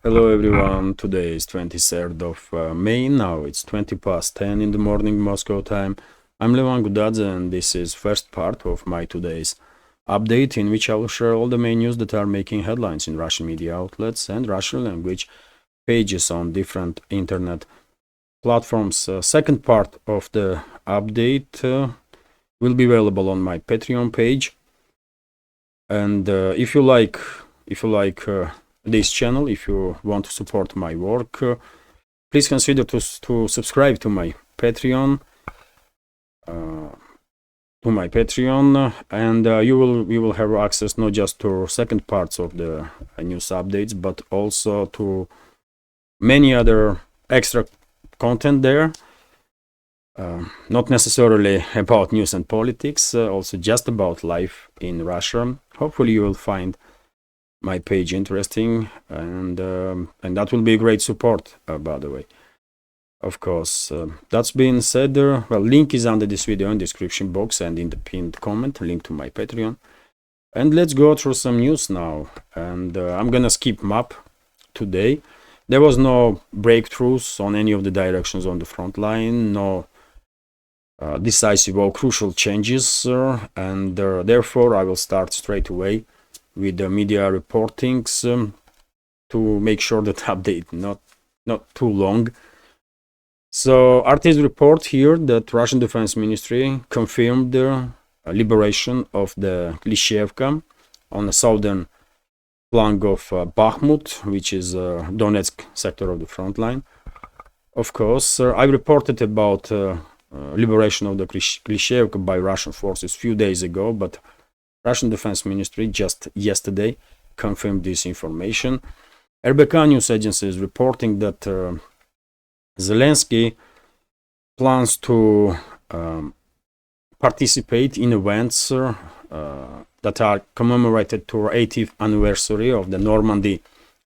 Hello everyone, today is 23rd of May, now it's 20 past 10 in the morning Moscow time. I'm Levan Gudadze and this is first part of my today's update in which I will share all the main news that are making headlines in Russian media outlets and Russian language pages on different internet platforms. Second part of the update will be available on my Patreon page, and if you like this channel, if you want to support my work, please consider to subscribe to my Patreon, and you will have access not just to second parts of the news updates, but also to many other extra content there. Not necessarily about news and politics, also just about life in Russia. Hopefully you will find my page interesting, and that will be a great support, by the way. Of course, that's been said, well, link is under this video in description box and in the pinned comment, link to my Patreon. And let's go through some news now, and I'm gonna skip map today. There was no breakthroughs on any of the directions on the front line, no decisive or crucial changes, and therefore I will start straight away with the media reportings to make sure that update not too long. So RT's report here that Russian Defense Ministry confirmed the liberation of the Klishchevka on the southern flank of Bakhmut, which is Donetsk sector of the front line. Of course, I reported about liberation of the Klishchevka by Russian forces a few days ago, but Russian Defense Ministry just yesterday confirmed this information. RBK news agency is reporting that Zelensky plans to participate in events that are commemorated to 80th anniversary of the Normandy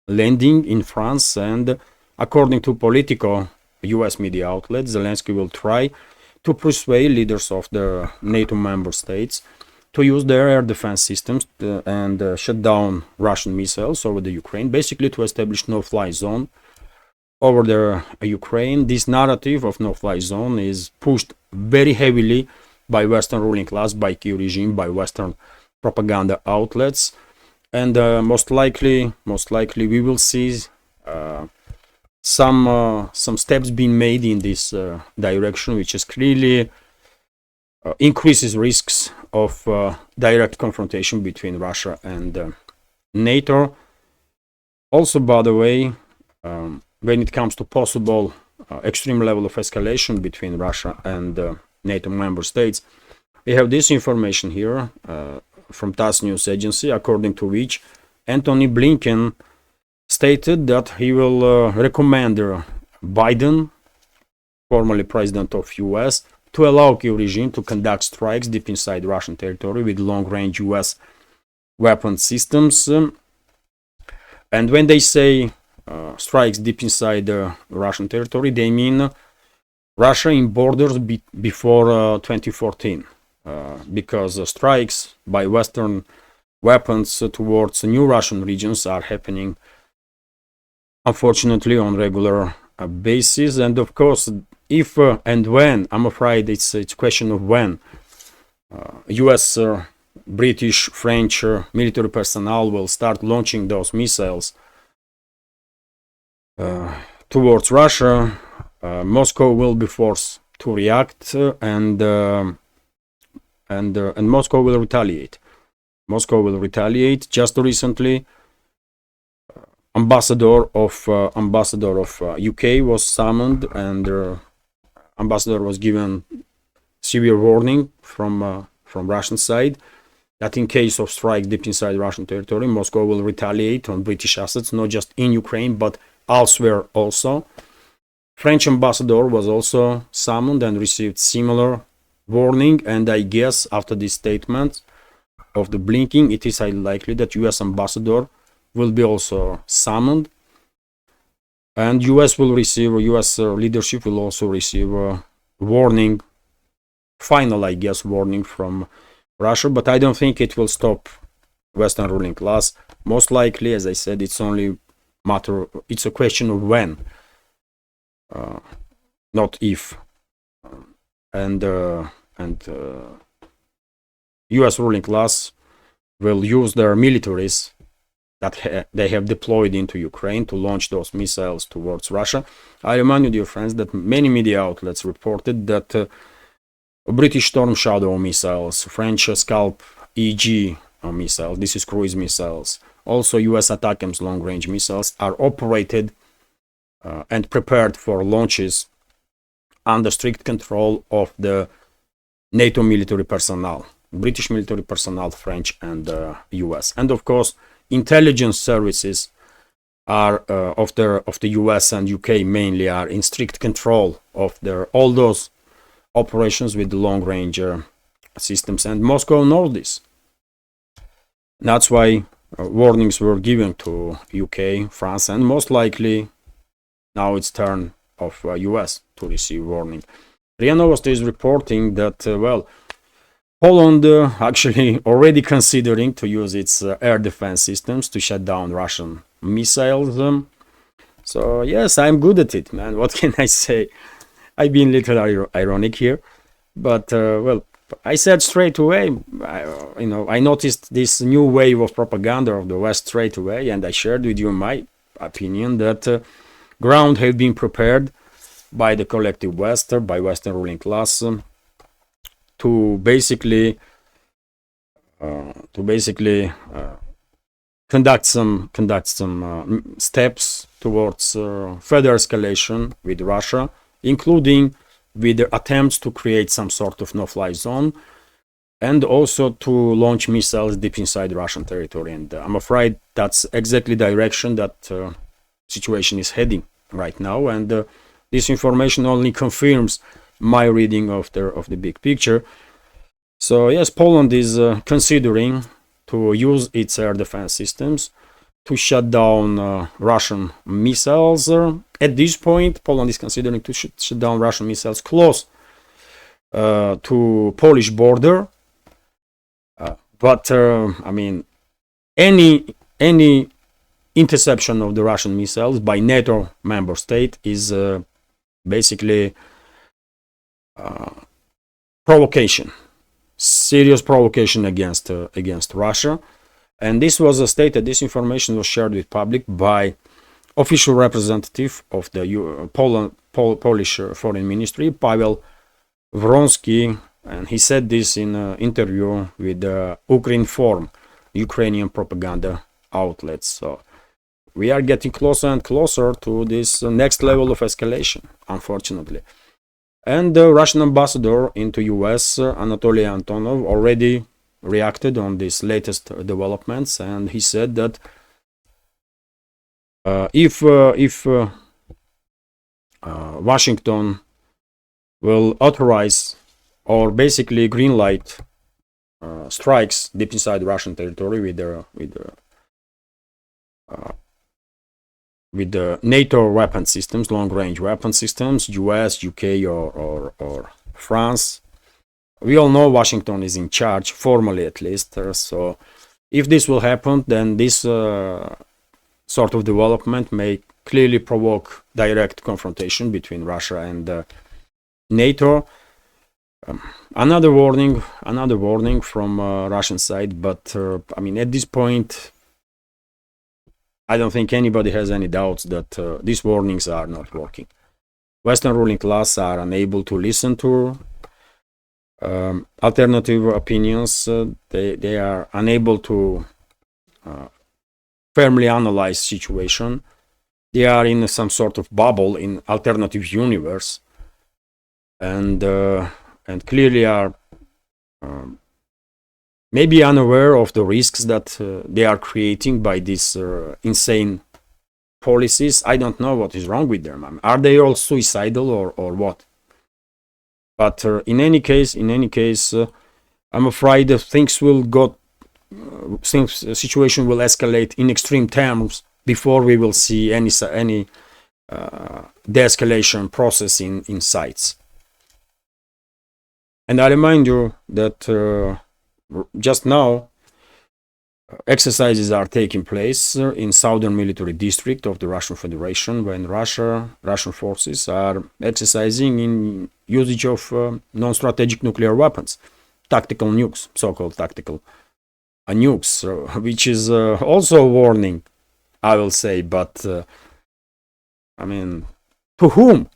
landing in France, and according to Politico, US media outlet, Zelensky will try to persuade leaders of the NATO member states to use their air defense systems and shut down Russian missiles over the Ukraine, basically to establish no-fly zone over the Ukraine. This narrative of no-fly zone is pushed very heavily by Western ruling class, by Kyiv regime, by Western propaganda outlets, and most likely we will see some steps being made in this direction, which is clearly increases risks of direct confrontation between Russia and NATO. Also, by the way, when it comes to possible extreme level of escalation between Russia and NATO member states, we have this information here from TASS news agency, according to which Antony Blinken stated that he will recommend Biden, formerly president of US, to allow Kyiv regime to conduct strikes deep inside Russian territory with long-range US weapon systems. And when they say strikes deep inside Russian territory, they mean Russia in borders before 2014, because strikes by Western weapons towards new Russian regions are happening, unfortunately, on regular basis. And of course, if and when, I'm afraid it's a question of when, US, British, French military personnel will start launching those missiles towards Russia, Moscow will be forced to react, and Moscow will retaliate. Moscow will retaliate. Just recently, ambassador of UK was summoned, and ambassador was given severe warning from Russian side that in case of strike deep inside Russian territory, Moscow will retaliate on British assets, not just in Ukraine but elsewhere also. French ambassador was also summoned and received similar warning, and I guess after this statement of the Blinken, it is highly likely that US ambassador will be also summoned, and US leadership will also receive a warning, final, I guess, warning from Russia. But I don't think it will stop Western ruling class. Most likely, as I said, it's only matter. It's a question of when, not if. And U.S. ruling class will use their militaries that they have deployed into Ukraine to launch those missiles towards Russia. I remind you, dear friends, that many media outlets reported that British Storm Shadow missiles, French Scalp EG missiles, this is cruise missiles, also US ATACMS long-range missiles are operated and prepared for launches under strict control of the NATO military personnel, British military personnel, French and US. And of course, intelligence services are of the US and UK mainly are in strict control of all those operations with the long-range systems, and Moscow knows this. That's why warnings were given to UK, France, and most likely now it's turn of US to receive warning. RIA Novosti is reporting that Poland actually already considering to use its air defense systems to shut down Russian missiles. So yes, I'm good at it, man. What can I say? I've been a little ironic here, but I said straight away. I noticed this new wave of propaganda of the West straight away, and I shared with you my opinion that ground had been prepared by the collective West, by Western ruling class, to basically conduct some steps towards further escalation with Russia, including with the attempts to create some sort of no-fly zone, and also to launch missiles deep inside Russian territory. And I'm afraid that's exactly the direction that situation is heading right now. And this information only confirms my reading of the big picture. So yes, Poland is considering to use its air defense systems to shut down Russian missiles. At this point, Poland is considering to shut down Russian missiles close to Polish border. But I mean, any interception of the Russian missiles by NATO member state is basically provocation, serious provocation against Russia. And this was stated, this information was shared with public by official representative of the Polish Foreign Ministry, Paweł Wronski, and he said this in an interview with Ukrinform, Ukrainian propaganda outlets. So we are getting closer and closer to this next level of escalation, unfortunately. And the Russian ambassador into US, Anatoly Antonov, already reacted on these latest developments, and he said that if Washington will authorize or basically greenlight strikes deep inside Russian territory with the NATO weapon systems, long-range weapon systems, US, UK, or France. We all know Washington is in charge, formally at least. So if this will happen, then this sort of development may clearly provoke direct confrontation between Russia and NATO. Another warning from Russian side, but I mean, at this point, I don't think anybody has any doubts that these warnings are not working. Western ruling class are unable to listen to alternative opinions. They are unable to firmly analyze situation. They are in some sort of bubble in alternative universe, and clearly are maybe unaware of the risks that they are creating by these insane policies. I don't know what is wrong with them. Are they all suicidal or what? But in any case, I'm afraid that things will situation will escalate in extreme terms before we will see any de-escalation process in sights. And I remind you that just now exercises are taking place in southern military district of the Russian Federation, when Russian forces are exercising in usage of non-strategic nuclear weapons, tactical nukes, so-called tactical nukes, which is also a warning, I will say, but I mean, to whom?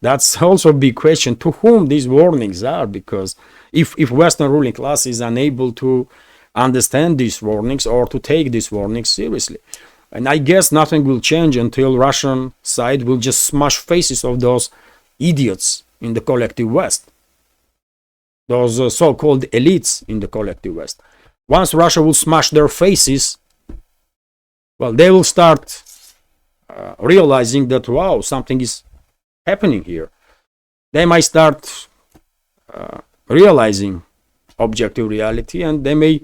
That's also a big question, to whom these warnings are, because if Western ruling class is unable to understand these warnings or to take these warnings seriously, and I guess nothing will change until Russian side will just smash faces of those idiots in the collective West, those so-called elites in the collective West. Once Russia will smash their faces, well, they will start realizing that, wow, something is happening here. They might start realizing objective reality, and they may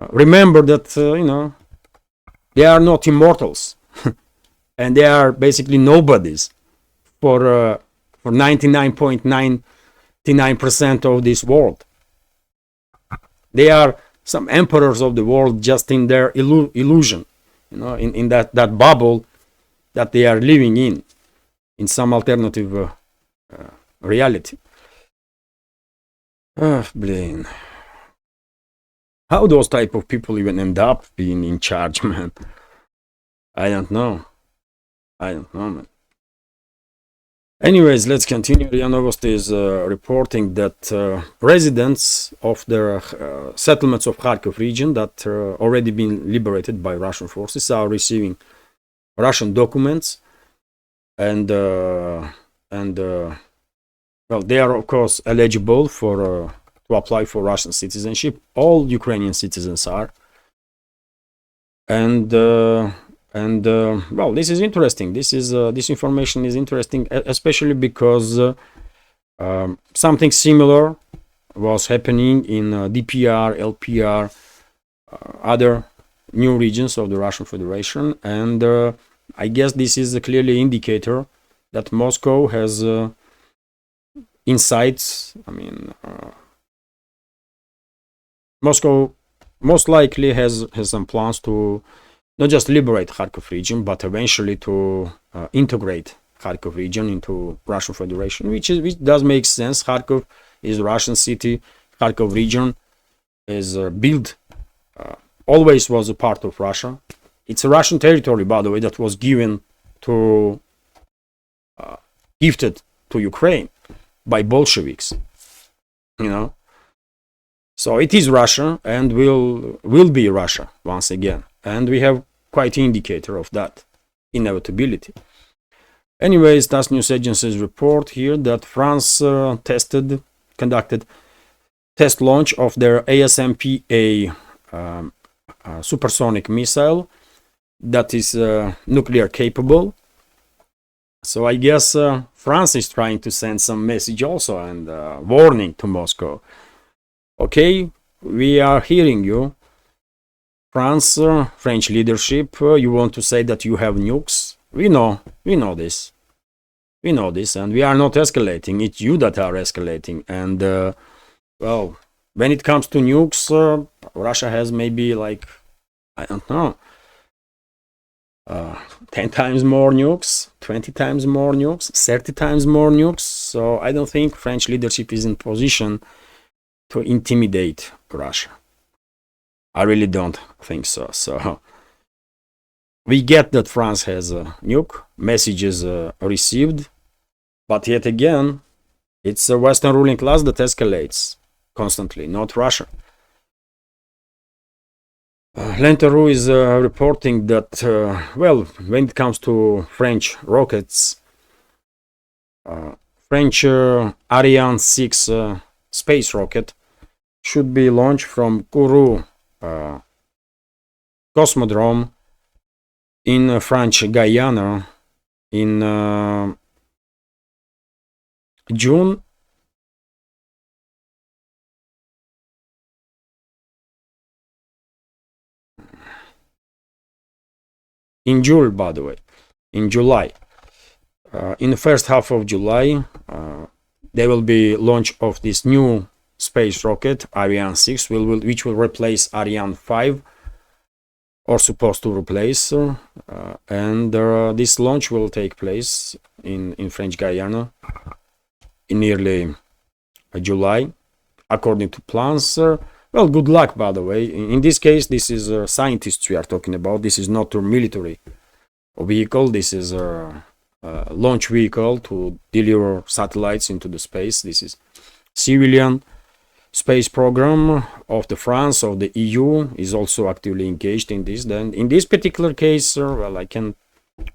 remember that, you know, they are not immortals and they are basically nobodies for 99.99% of this world. They are some emperors of the world just in their illusion, you know, in that bubble that they are living in some alternative reality. Blin. How those type of people even end up being in charge, man? I don't know, man. Anyways, let's continue. RIA Novosti is reporting that residents of the settlements of Kharkov region that already been liberated by Russian forces are receiving Russian documents, and well, they are of course eligible for to apply for Russian citizenship. All Ukrainian citizens are, and well, this is interesting. This information is interesting, especially because something similar was happening in DPR, LPR, other new regions of the Russian Federation, and I guess this is a clearly indicator that Moscow has insights. I mean, Moscow most likely has some plans to not just liberate Kharkov region, but eventually to integrate Kharkov region into Russian Federation, which does make sense. Kharkov is a Russian city. Kharkov region is built, always was a part of Russia. It's a Russian territory, by the way, that was given to gifted to Ukraine by Bolsheviks, you know. So it is Russia and will be Russia once again, and we have quite an indicator of that inevitability. Anyways, TASS news agencies report here that France conducted test launch of their ASMPA supersonic missile that is nuclear capable. So I guess France is trying to send some message also, and warning to Moscow. Okay, we are hearing you. France, French leadership, you want to say that you have nukes? We know this. We know this, and we are not escalating. It's you that are escalating. And, well, when it comes to nukes, Russia has maybe, like, I don't know, 10 times more nukes, 20 times more nukes, 30 times more nukes. So I don't think French leadership is in position to intimidate Russia. I really don't think so. So we get that France has a nuke, messages received, but yet again, it's a Western ruling class that escalates constantly, not Russia. Lenteru is reporting that, well, when it comes to French rockets, French Ariane 6 space rocket should be launched from Kourou Cosmodrome in French Guyana in June. In July, by the way, in July. In the first half of July, there will be launch of this new space rocket Ariane 6, which will replace Ariane 5, or supposed to replace, and this launch will take place in French Guiana in early July, according to plans. Well, good luck, by the way. In this case, this is scientists we are talking about. This is not a military vehicle. This is a launch vehicle to deliver satellites into the space. This is civilian space program of the France, of the EU is also actively engaged in this. Then in this particular case, well, I can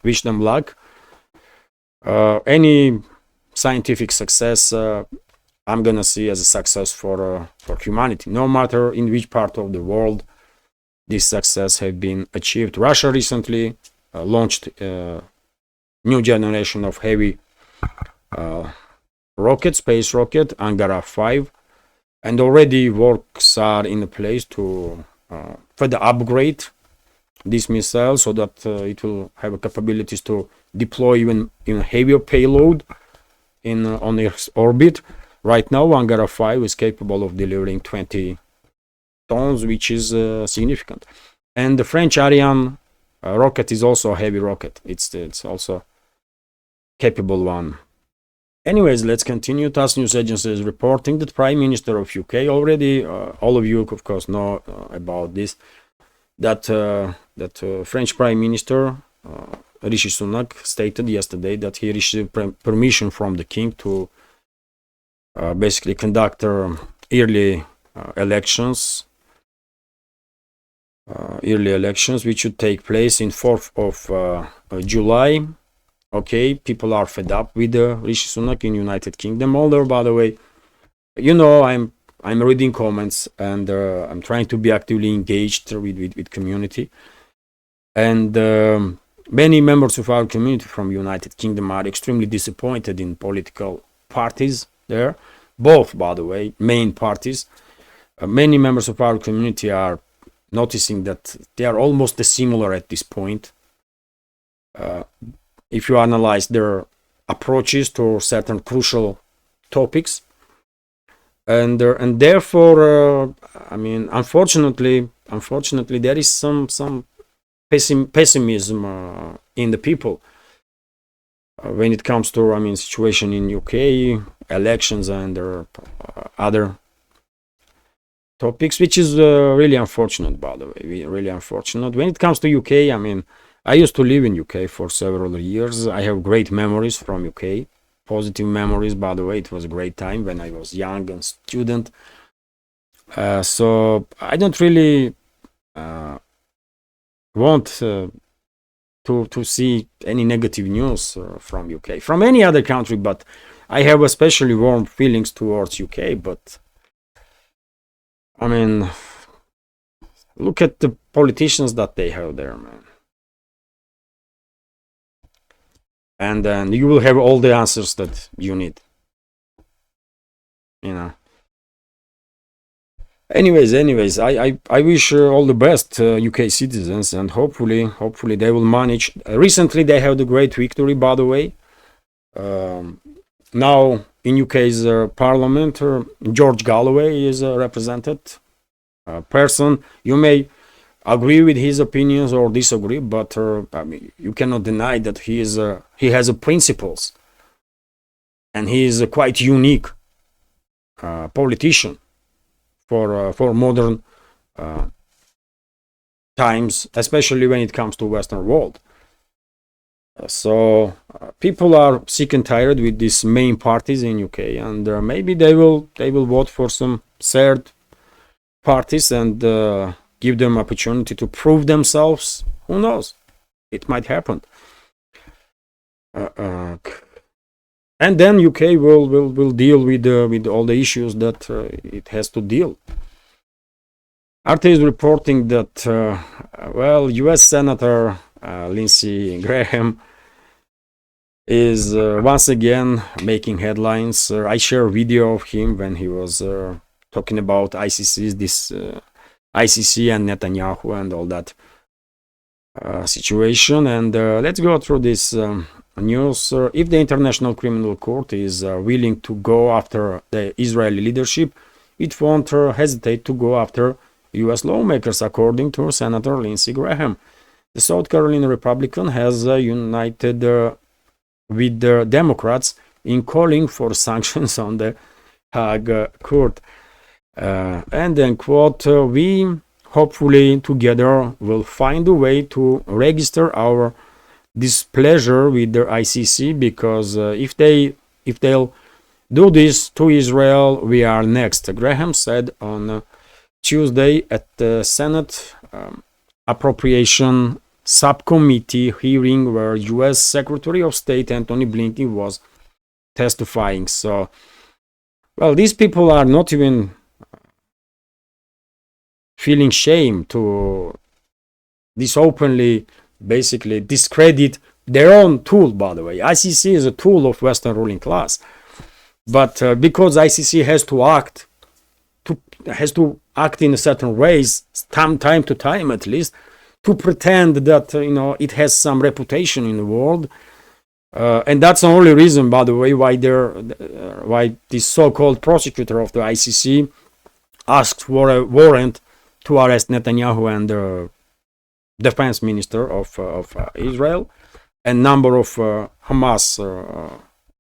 wish them luck. Any scientific success, I'm gonna see as a success for humanity, no matter in which part of the world this success have been achieved. Russia recently launched a new generation of heavy space rocket, Angara 5, and already works are in place to further upgrade this missile so that it will have capabilities to deploy even heavier payload on Earth's orbit. Right now, Angara 5 is capable of delivering 20 tons, which is significant. And the French Ariane rocket is also a heavy rocket. It's also capable one. Anyways, let's continue. TASS news agency is reporting that Prime Minister of UK already, all of you of course know about this, that French Prime Minister Rishi Sunak stated yesterday that he received permission from the King to basically conduct early elections, which should take place in 4th of July. Okay, people are fed up with Rishi Sunak in United Kingdom. Although, by the way, you know, I'm reading comments and I'm trying to be actively engaged with community. And many members of our community from United Kingdom are extremely disappointed in political parties there. Both, by the way, main parties. Many members of our community are noticing that they are almost similar at this point. If you analyze their approaches to certain crucial topics, and therefore, I mean, unfortunately, there is some pessimism in the people when it comes to, I mean, situation in UK, elections, and other topics, which is really unfortunate, by the way, really unfortunate. When it comes to UK, I mean, I used to live in UK for several years. I have great memories from UK, positive memories, by the way. It was a great time when I was young and student. So I don't really want to see any negative news from UK, from any other country, but I have especially warm feelings towards UK. But I mean, look at the politicians that they have there, man. And then you will have all the answers that you need, you know. Anyways, I wish all the best UK citizens, and hopefully they will manage. Recently they had a great victory, by the way. Now in UK's parliament, George Galloway is a represented person. You may agree with his opinions or disagree, but I mean, you cannot deny that he has principles, and he is a quite unique politician for modern times, especially when it comes to Western world. So people are sick and tired with these main parties in UK, and maybe they will vote for some third parties and give them opportunity to prove themselves. Who knows? It might happen. And then UK will deal with all the issues that it has to deal. RT is reporting that well, US Senator Lindsey Graham is once again making headlines. I share a video of him when he was talking about ICC and Netanyahu and all that situation. And let's go through this news. If the International Criminal Court is willing to go after the Israeli leadership, it won't hesitate to go after US lawmakers, according to Senator Lindsey Graham. The South Carolina Republican has united with the Democrats in calling for sanctions on the Hague Court. And then, quote, we hopefully together will find a way to register our displeasure with the ICC, because if they'll do this to Israel, we are next, Graham said on Tuesday at the Senate Appropriation Subcommittee hearing, where US Secretary of State Antony Blinken was testifying. So, well, these people are not even feeling shame to this openly basically discredit their own tool. By the way, ICC is a tool of Western ruling class, but because ICC has to act in a certain ways, time to time at least, to pretend that it has some reputation in the world, and that's the only reason, by the way, why this so-called prosecutor of the ICC asked for a warrant to arrest Netanyahu and the defense minister of Israel and number of Hamas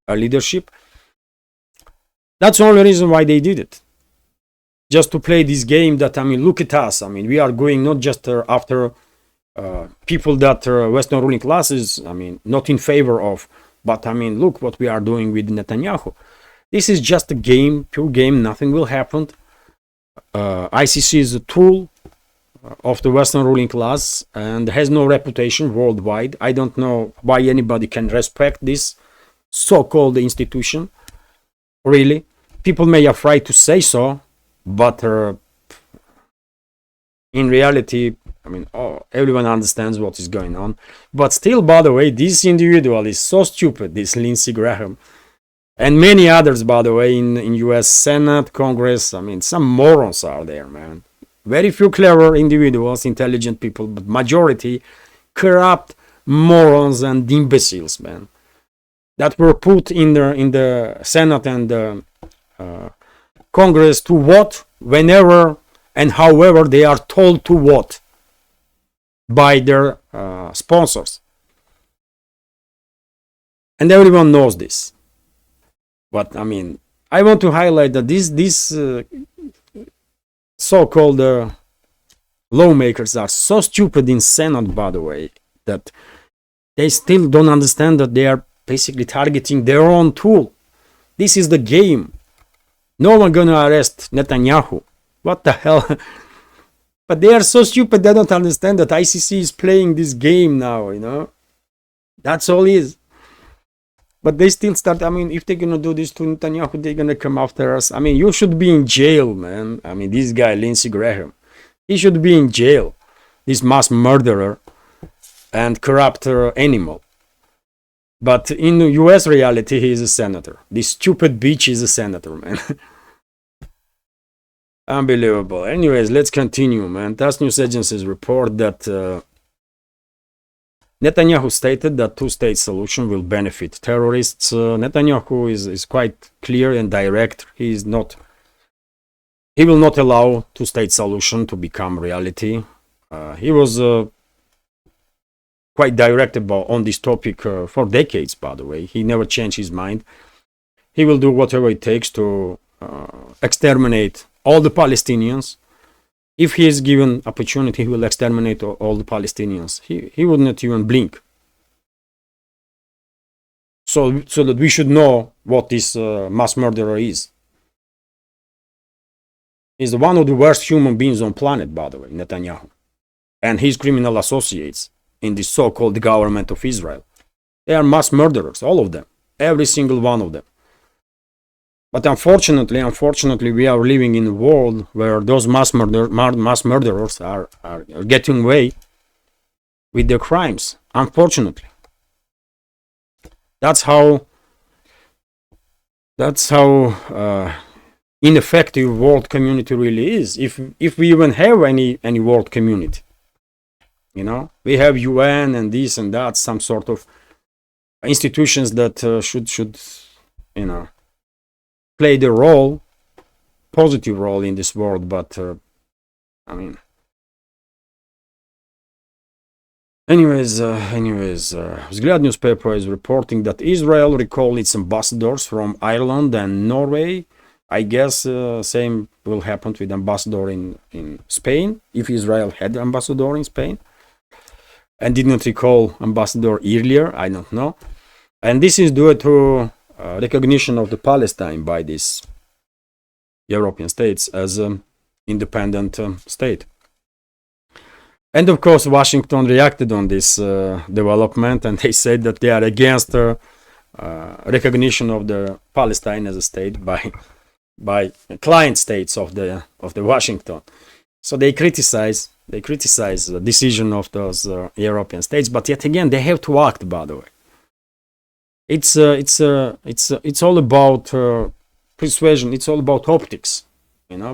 leadership. That's the only reason why they did it. Just to play this game that, look at us. We are going not just after people that Western ruling classes, not in favor of, but look what we are doing with Netanyahu. This is just a game, pure game. Nothing will happen. ICC is a tool of the Western ruling class and has no reputation worldwide. I don't know why anybody can respect this so-called institution. Really, people may be afraid to say so, but in reality, everyone understands what is going on. But still, by the way, this individual is so stupid, this Lindsey Graham, and many others, by the way, in US Senate, Congress. Some morons are there, man. Very few clever individuals, intelligent people, but majority corrupt morons and imbeciles, man, that were put in the Senate and the Congress to vote whenever and however they are told to vote by their sponsors. And everyone knows this. But I want to highlight that these so-called lawmakers are so stupid in Senate, by the way, that they still don't understand that they are basically targeting their own tool. This is the game. No one gonna arrest Netanyahu. What the hell? But they are so stupid they don't understand that ICC is playing this game now, That's all it is. But they still start, if they're gonna do this to Netanyahu, they're gonna come after us. You should be in jail, man. This guy, Lindsey Graham, he should be in jail. This mass murderer and corrupt animal. But in the US reality, he is a senator. This stupid bitch is a senator, man. Unbelievable. Anyways, let's continue, man. TASS news agencies report that Netanyahu stated that two-state solution will benefit terrorists. Netanyahu is quite clear and direct. He will not allow two-state solution to become reality. He was quite direct on this topic for decades, by the way. He never changed his mind. He will do whatever it takes to exterminate all the Palestinians. If he is given opportunity, he will exterminate all the Palestinians. He would not even blink. So that we should know what this mass murderer is. He's one of the worst human beings on planet, by the way, Netanyahu. And his criminal associates in the so-called government of Israel. They are mass murderers, all of them. Every single one of them. But unfortunately, we are living in a world where those mass murderers are getting away with their crimes. Unfortunately, that's how ineffective world community really is. If we even have any world community, we have UN and this and that, some sort of institutions that should play the role positive role in this world, but I mean, anyways, Vzglyad newspaper is reporting that Israel recalled its ambassadors from Ireland and Norway. I guess same will happen with ambassador in Spain, if Israel had ambassador in Spain and did not recall ambassador earlier, I don't know. And this is due to recognition of the Palestine by these European states as an independent state. And of course, Washington reacted on this development, and they said that they are against recognition of the Palestine as a state by client states of the Washington. So they criticize the decision of those European states, but yet again they have to act. By the way, it's all about persuasion. It's all about optics,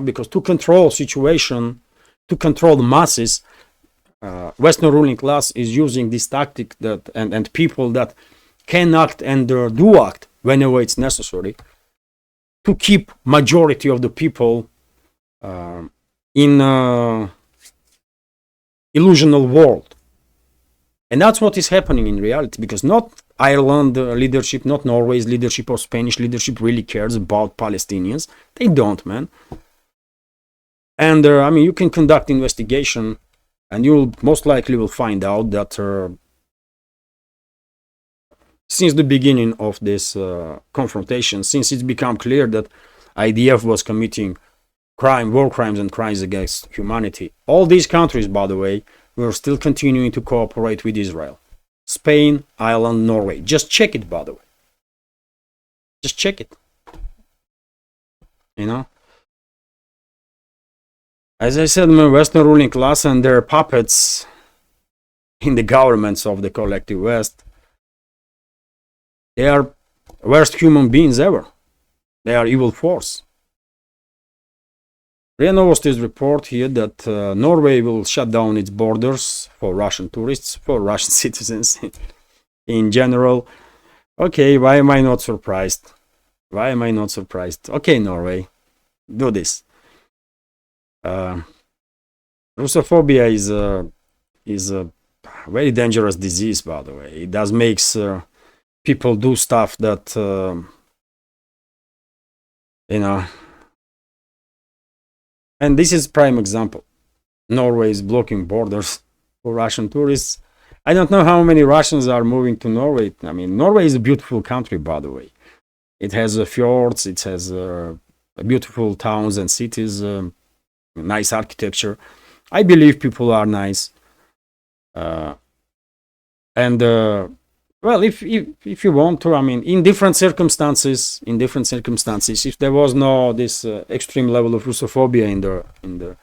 because to control situation, to control the masses, Western ruling class is using this tactic that and people that can act and do act whenever it's necessary to keep majority of the people in illusional world. And that's what is happening in reality, because not Ireland leadership, not Norway's leadership or Spanish leadership really cares about Palestinians. They don't, man. And you can conduct investigation and you'll most likely will find out that since the beginning of this confrontation, since it's become clear that IDF was committing war crimes and crimes against humanity, all these countries, by the way, were still continuing to cooperate with Israel. Spain, Ireland, Norway. Just check it, by the way. Just check it. As I said, the Western ruling class and their puppets in the governments of the collective West, they are worst human beings ever. They are evil force. RIA Novosti's report here that Norway will shut down its borders for Russian tourists, for Russian citizens in general. Okay, why am I not surprised? Why am I not surprised? Okay, Norway, do this. Russophobia is a very dangerous disease, by the way. It does makes people do stuff that and this is prime example. Norway is blocking borders for Russian tourists. I don't know how many Russians are moving to Norway. I mean, Norway is a beautiful country, by the way. It has fjords, it has beautiful towns and cities, nice architecture. I believe people are nice. Well, if you want to, in different circumstances, if there was no this extreme level of Russophobia in the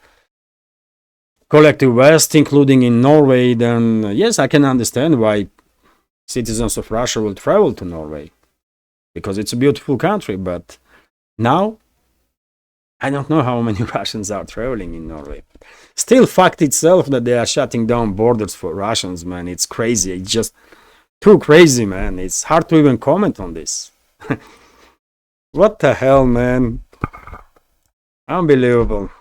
collective West, including in Norway, then yes, I can understand why citizens of Russia will travel to Norway, because it's a beautiful country. But now, I don't know how many Russians are traveling in Norway. Still, fact itself that they are shutting down borders for Russians, man, it's crazy. It's just too crazy, man. It's hard to even comment on this. What the hell, man? Unbelievable.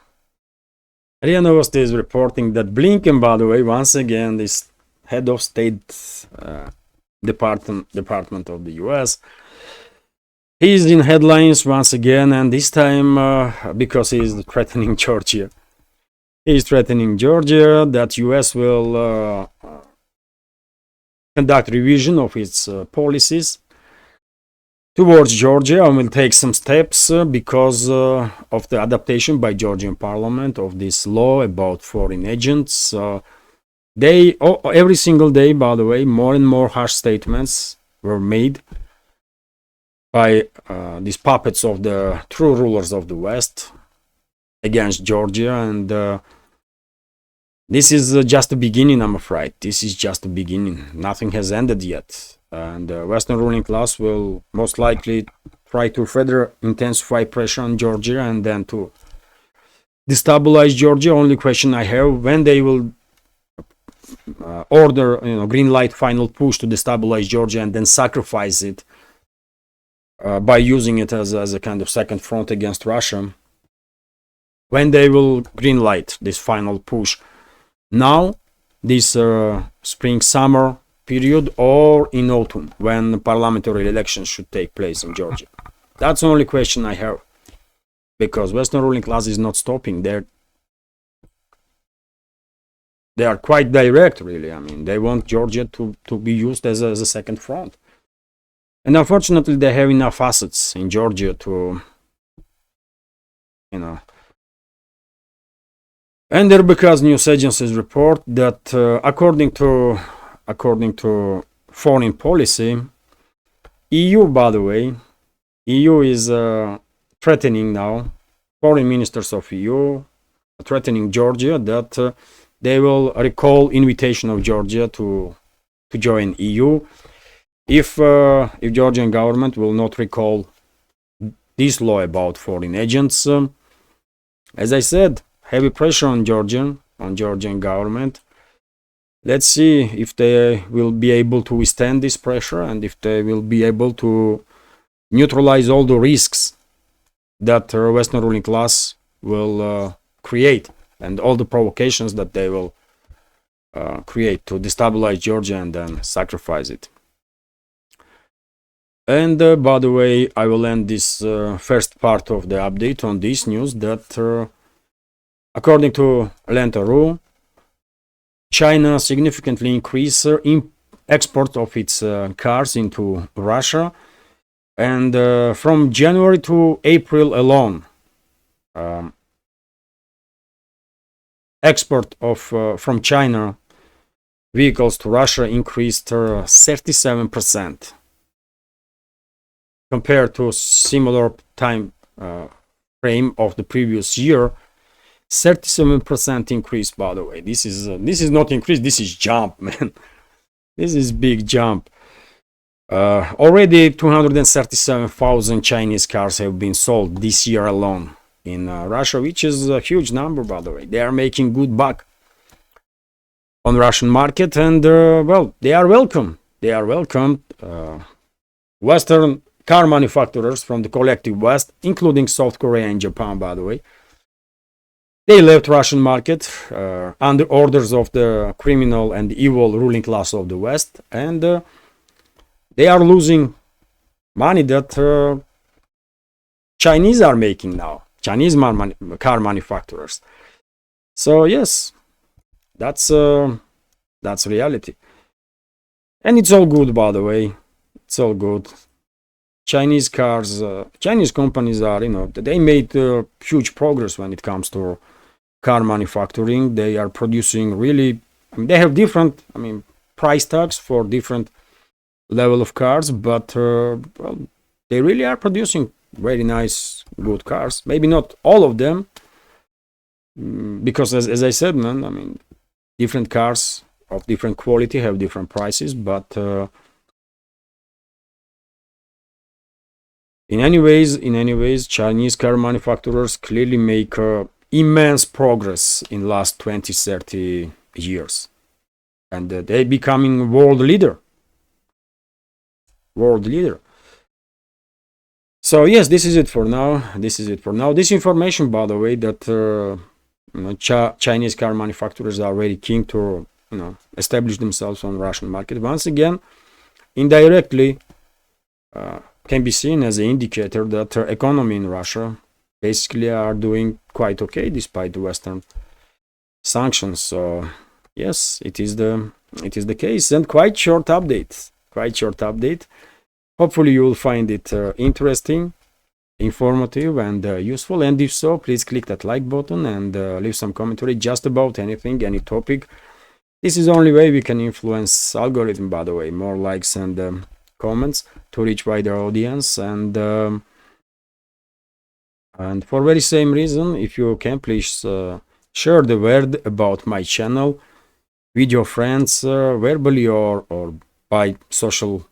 RIA Novosti is reporting that Blinken, by the way, once again, this head of state department of the US, he's in headlines once again, and this time because he's threatening Georgia. He's threatening Georgia that US will conduct revision of its policies towards Georgia and will take some steps because of the adaptation by Georgian parliament of this law about foreign agents. Every single day, by the way, more and more harsh statements were made by these puppets of the true rulers of the West against Georgia, and this is just the beginning, I'm afraid. This is just the beginning. Nothing has ended yet. And the Western ruling class will most likely try to further intensify pressure on Georgia and then to destabilize Georgia. Only question I have, when they will order, green light final push to destabilize Georgia and then sacrifice it by using it as a kind of second front against Russia. when they will green light this final push. Now, this spring summer period, or in autumn, when parliamentary elections should take place in Georgia. That's the only question I have, because Western ruling class is not stopping. They are quite direct, really. I mean, they want Georgia to be used as a second front. And unfortunately, they have enough assets in Georgia to, And there, because news agencies report that according to foreign policy, EU, by the way, EU is threatening now, foreign ministers of EU threatening Georgia that they will recall invitation of Georgia to join EU if Georgian government will not recall this law about foreign agents. As I said, heavy pressure on Georgian government. Let's see if they will be able to withstand this pressure, and if they will be able to neutralize all the risks that Western ruling class will create, and all the provocations that they will create to destabilize Georgia and then sacrifice it. And by the way, I will end this first part of the update on this news that according to Lenta.ru, China significantly increased export of its cars into Russia, and from January to April alone, export of from China vehicles to Russia increased 37% compared to similar time frame of the previous year. 37% increase, by the way. This is not increase, this is jump, man. This is big jump. Already 237,000 Chinese cars have been sold this year alone in Russia, which is a huge number, by the way. They are making good buck on Russian market, and well, they are welcome. They are welcome. Western car manufacturers from the collective West, including South Korea and Japan, by the way, they left Russian market under orders of the criminal and evil ruling class of the West, and they are losing money that Chinese are making now, Chinese car manufacturers. So yes, that's reality, and it's all good, by the way. It's all good. Chinese cars, Chinese companies are, they made huge progress when it comes to car manufacturing. They are producing really, they have different, price tags for different level of cars, but well, they really are producing very nice, good cars. Maybe not all of them, because as I said, man, different cars of different quality have different prices, but in any ways, Chinese car manufacturers clearly make immense progress in last 20-30 years, and they becoming world leader. So yes, this is it for now. This information, by the way, that Chinese car manufacturers are very keen to establish themselves on Russian market, once again indirectly can be seen as an indicator that the economy in Russia basically are doing quite okay despite the Western sanctions. So yes, it is the case, and quite short update. Hopefully you will find it interesting, informative, and useful. And if so, please click that like button and leave some commentary just about anything, any topic. This is the only way we can influence algorithm, by the way. More likes and comments to reach wider audience, and for very same reason, if you can, please share the word about my channel with your friends, verbally or by social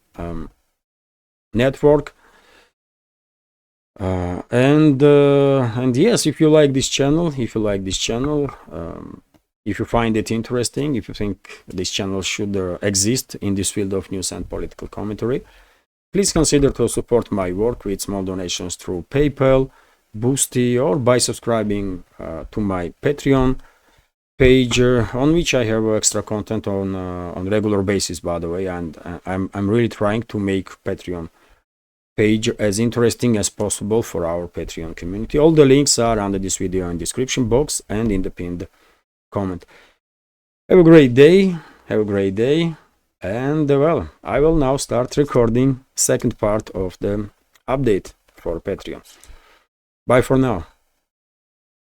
network, and yes, if you like this channel, if you find it interesting, if you think this channel should exist in this field of news and political commentary, please consider to support my work with small donations through PayPal, Boosty or by subscribing to my Patreon page, on which I have extra content on regular basis, by the way, and I'm really trying to make Patreon page as interesting as possible for our Patreon community. All the links are under this video in description box and in the pinned comment. Have a great day, and well, I will now start recording second part of the update for Patreon. Bye for now.